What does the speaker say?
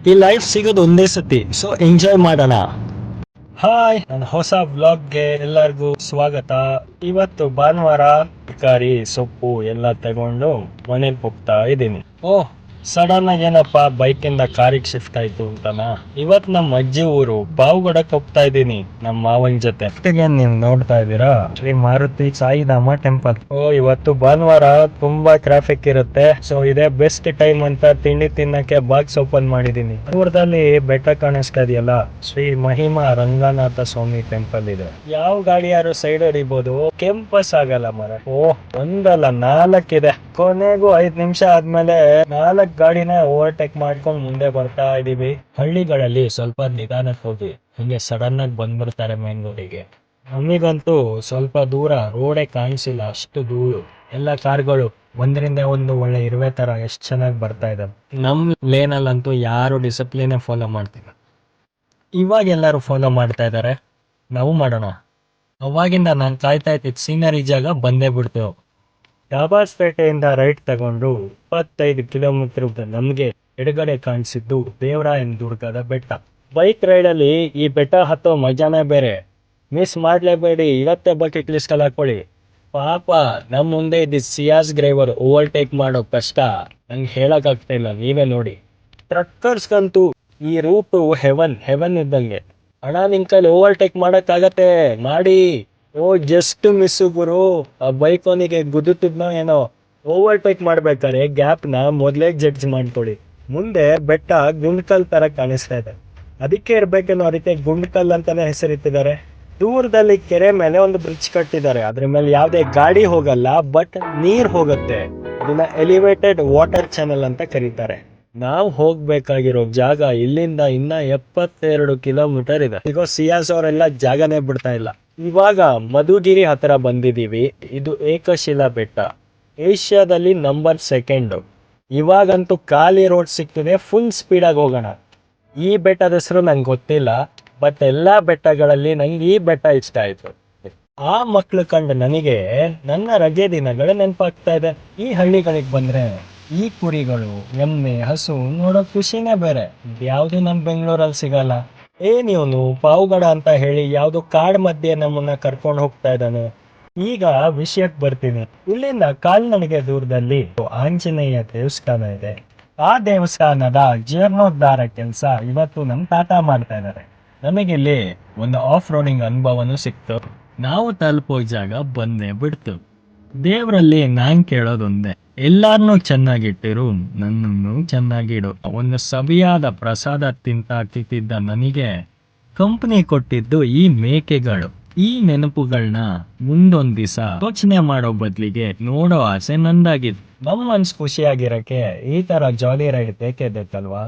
ಈ ಲೈಫ್ ಸಿಗೋದು ಒಂದೇ ಸತಿ, ಸೊ ಎಂಜಾಯ್ ಮಾಡೋಣ. ಹಾಯ್, ನನ್ನ ಹೊಸ ವ್ಲಾಗ್ಗೆ ಎಲ್ಲರಿಗೂ ಸ್ವಾಗತ. ಇವತ್ತು ಭಾನುವಾರ ತರಕಾರಿ ಸೊಪ್ಪು ಎಲ್ಲ ತಗೊಂಡು ಮನೇಲಿ ಹೋಗ್ತಾ ಇದ್ದೀನಿ. ಓಹ್, ಸಡನ್ ಆಗಿ ಏನಪ್ಪ ಬೈಕಿಂದ ಕಾರಿಗೆ ಶಿಫ್ಟ್ ಆಯ್ತು ಅಂತನ. ಇವತ್ ನಮ್ಮ ಅಜ್ಜಿ ಊರು ಪಾವಗಡಕ್ಕೆ ಹೋಗ್ತಾ ಇದ್ದೀನಿ ನಮ್ಮ ಮಾವನ ಜೊತೆ. ನೀವು ನೋಡ್ತಾ ಇದ್ದೀರಾ ಶ್ರೀ ಮಾರುತಿ ಸಾಯಿಧಾಮ ಟೆಂಪಲ್. ಇವತ್ತು ಭಾನುವಾರ ತುಂಬಾ ಟ್ರಾಫಿಕ್ ಇರುತ್ತೆ, ಸೊ ಇದೇ ಬೆಸ್ಟ್ ಟೈಮ್ ಅಂತ ತಿಂಡಿ ತಿನ್ನಕ್ಕೆ ಬಾಕ್ಸ್ ಓಪನ್ ಮಾಡಿದೀನಿ. ದೂರದಲ್ಲಿ ಬೆಟ್ಟ ಕಾಣಿಸ್ತಾ ಇದೆಯಲ್ಲ, ಶ್ರೀ ಮಹಿಮಾ ರಂಗನಾಥ ಸ್ವಾಮಿ ಟೆಂಪಲ್ ಇದೆ. ಯಾವ ಗಾಡಿ ಯಾರು ಸೈಡ್ ಹಿಡಿಬಹುದು, ಕೆಂಪಸ್ ಆಗಲ್ಲ ಮರ. ಒಂದಲ್ಲ 4 ಇದೆ. ಕೊನೆಗೂ 5 ನಿಮಿಷ ಆದ್ಮೇಲೆ 4 ಗಾಡಿನ ಓವರ್ಟೇಕ್ ಮಾಡ್ಕೊಂಡು ಮುಂದೆ ಬರ್ತಾ ಇದೀವಿ. ಹಳ್ಳಿಗಳಲ್ಲಿ ಸ್ವಲ್ಪ ನಿಧಾನಕ್ಕೆ ಹೋಗಿ ಹಿಂಗೆ ಸಡನ್ ಆಗಿ ಬಂದ್ಬಿಡ್ತಾರೆ ಮೇನ್ ರೋಡಿಗೆ. ನಮಗಂತೂ ಸ್ವಲ್ಪ ದೂರ ರೋಡೇ ಕಾಣಿಸಿಲ್ಲ, ಅಷ್ಟು ಧೂಳು. ಎಲ್ಲ ಕಾರ್ಗಳು ಒಂದರಿಂದ ಒಂದು ಒಳ್ಳೆ ಇರುವೆ ತರ ಎಷ್ಟು ಚೆನ್ನಾಗಿ ಬರ್ತಾ ಇದಾವೆ. ನಮ್ ಲೇನಲ್ಲಂತೂ ಯಾರು ಡಿಸಿಪ್ಲಿನೇ ಫಾಲೋ ಮಾಡ್ತಿಲ್ಲ. ಇವಾಗ ಎಲ್ಲರೂ ಫಾಲೋ ಮಾಡ್ತಾ ಇದ್ದಾರೆ, ನಾವು ಮಾಡೋಣ. ಅವಾಗಿಂದ ನಾನು ಕಾಯ್ತಾ ಇದ್ದಿದ್ದು ಸೀನರಿ ಜಾಗ ಬಂದೇ ಬಿಡ್ತೇವೆ. ಡಾಬಾಸ್ಪೇಟೆಯಿಂದ ರೈಟ್ ತಗೊಂಡು 25 ಕಿಲೋಮೀಟರ್ ನಮಗೆ ಎಡಗಡೆ ಕಾಣಿಸಿದ್ದು ದೇವರಾಯನ ದುರ್ಗದ ಬೆಟ್ಟ. ಬೈಕ್ ರೈಡಲ್ಲಿ ಈ ಬೆಟ್ಟ ಹತ್ತೋ ಮಜಾನೇ ಬೇರೆ. ಮಿಸ್ ಮಾಡಲೇಬೇಡಿ, ಇವತ್ತೇ ಬಕೆಟ್ ಲಿಸ್ಟಲ್ಲಿ ಹಾಕೊಳ್ಳಿ. ಪಾಪ ನಮ್ಮ ಮುಂದೆ ಇದ್ದಿದ್ದು ಸಿಯಾಸ್ ಡ್ರೈವರ್ ಓವರ್ಟೇಕ್ ಮಾಡೋ ಕಷ್ಟ ನಂಗೆ ಹೇಳೋಕ್ಕಾಗ್ತಾ ಇಲ್ಲ, ನೀವೇ ನೋಡಿ. ಟ್ರಕ್ಕರ್ಸ್ಗಂತೂ ಈ ರೂಟು ಹೆವನ್ ಇದ್ದಂಗೆ. ಅಣ್ಣ ನಿನ್ ಕೈಲಿ ಓವರ್ಟೇಕ್ ಮಾಡೋಕ್ಕಾಗತ್ತೆ, ಮಾಡಿ. ಜಸ್ಟ್ ಮಿಸ್ಸು ಗುರು. ಆ ಬೈಕ್ ಅವನಿಗೆ ಗುದ್ದುತ್ತಿದ್ನೋ ಏನೋ. ಓವರ್ಟೇಕ್ ಮಾಡ್ಬೇಕಾದ್ರೆ ಗ್ಯಾಪ್ನ ಮೊದಲೇ ಜಡ್ಜ್ ಮಾಡ್ಕೊಳ್ಳಿ. ಮುಂದೆ ಬೆಟ್ಟ ಗುಂಡ್ಕಲ್ ತರ ಕಾಣಿಸ್ತಾ ಇದೆ, ಅದಕ್ಕೆ ಇರ್ಬೇಕೇನೋ ಅದಕ್ಕೆ ಗುಂಡ್ಕಲ್ ಅಂತಾನೆ ಹೆಸರಿಟ್ಟಿದ್ದಾರೆ. ದೂರದಲ್ಲಿ ಕೆರೆ ಮೇಲೆ ಒಂದು ಬ್ರಿಡ್ಜ್ ಕಟ್ಟಿದ್ದಾರೆ, ಅದ್ರ ಮೇಲೆ ಯಾವುದೇ ಗಾಡಿ ಹೋಗಲ್ಲ, ಬಟ್ ನೀರ್ ಹೋಗುತ್ತೆ. ಅದನ್ನ ಎಲಿವೇಟೆಡ್ ವಾಟರ್ ಚಾನೆಲ್ ಅಂತ ಕರೀತಾರೆ. ನಾವು ಹೋಗ್ಬೇಕಾಗಿರೋ ಜಾಗ ಇಲ್ಲಿಂದ ಇನ್ನ 72 ಕಿಲೋಮೀಟರ್ ಇದೆ. ಈಗ ಸಿಯಾಸ್ ಅವರೆಲ್ಲ ಜಾಗನೇ ಬಿಡ್ತಾ ಇಲ್ಲ. ಇವಾಗ ಮಧುಗಿರಿ ಹತ್ರ ಬಂದಿದ್ದೀವಿ. ಇದು ಏಕಶಿಲಾ ಬೆಟ್ಟ, ಏಷ್ಯಾದಲ್ಲಿ ನಂಬರ್ 2. ಇವಾಗಂತೂ ಖಾಲಿ ರೋಡ್ ಸಿಗ್ತಿದೆ, ಫುಲ್ ಸ್ಪೀಡಾಗಿ ಹೋಗೋಣ. ಈ ಬೆಟ್ಟದ ಹೆಸರು ನಂಗೆ ಗೊತ್ತಿಲ್ಲ, ಬಟ್ ಎಲ್ಲ ಬೆಟ್ಟಗಳಲ್ಲಿ ನಂಗೆ ಈ ಬೆಟ್ಟ ಇಷ್ಟ ಆಯ್ತು. ಆ ಮಕ್ಳು ಕಂಡು ನನಗೆ ನನ್ನ ರಜೆ ದಿನಗಳು ನೆನಪಾಗ್ತಾ ಇದೆ. ಈ ಹಳ್ಳಿಗಳಿಗೆ ಬಂದ್ರೆ ಈ ಕುರಿಗಳು, ಎಮ್ಮೆ, ಹಸು ನೋಡೋ ಖುಷಿನೇ ಬೇರೆ. ಯಾವುದು ನಮ್ಮ ಬೆಂಗಳೂರಲ್ಲಿ ಸಿಗಲ್ಲ. ಇವನು ಪಾವಗಡ ಅಂತ ಹೇಳಿ ಯಾವ್ದು ಕಾಡ್ ಮಧ್ಯೆ ನಮ್ಮನ್ನ ಕರ್ಕೊಂಡು ಹೋಗ್ತಾ ಇದ್ದಾನೆ. ಈಗ ವಿಷಯಕ್ಕೆ ಬರ್ತೀನಿ. ಇಲ್ಲಿಂದ ಕಾಲ್ನಡಿಗೆ ದೂರದಲ್ಲಿ ಆಂಜನೇಯ ದೇವಸ್ಥಾನ ಇದೆ. ಆ ದೇವಸ್ಥಾನದ ಜೀರ್ಣೋದ್ಧಾರ ಕೆಲಸ ಇವತ್ತು ನಮ್ಮ ತಾತ ಮಾಡ್ತಾ ಇದ್ದಾರೆ. ನಮಗಿಲ್ಲಿ ಒಂದು ಆಫ್ ರೋಡಿಂಗ್ ಅನುಭವನೂ ಸಿಕ್ತು. ನಾವು ತಲುಪೋ ಜಾಗ ಬಂದೇ ಬಿಡ್ತು. ದೇವರಲ್ಲಿ ನಾನ್ ಕೇಳೋದೊಂದೇ, ಎಲ್ಲಾರನ್ನೂ ಚೆನ್ನಾಗಿಟ್ಟಿರು, ನನ್ನನ್ನು ಚೆನ್ನಾಗಿಡು. ಒಂದು ಸವಿಯಾದ ಪ್ರಸಾದ ತಿಂತಿದ್ದ ನನಗೆ ಕಂಪನಿ ಕೊಟ್ಟಿದ್ದು ಈ ಮೇಕೆಗಳು. ಈ ನೆನಪುಗಳನ್ನ ಮುಂದೊಂದ್ ದಿವಸ ಯೋಚನೆ ಮಾಡೋ ಬದ್ಲಿಗೆ ನೋಡೋ ಆಸೆ ನಂದಾಗಿತ್ತು. ನಮ್ಮ ಮನ್ಸು ಖುಷಿಯಾಗಿರಕ್ಕೆ ಈ ತರ ಜಾಲಿ ರೈಡ್ ಬೇಕೇ ಬೇಕಲ್ವಾ.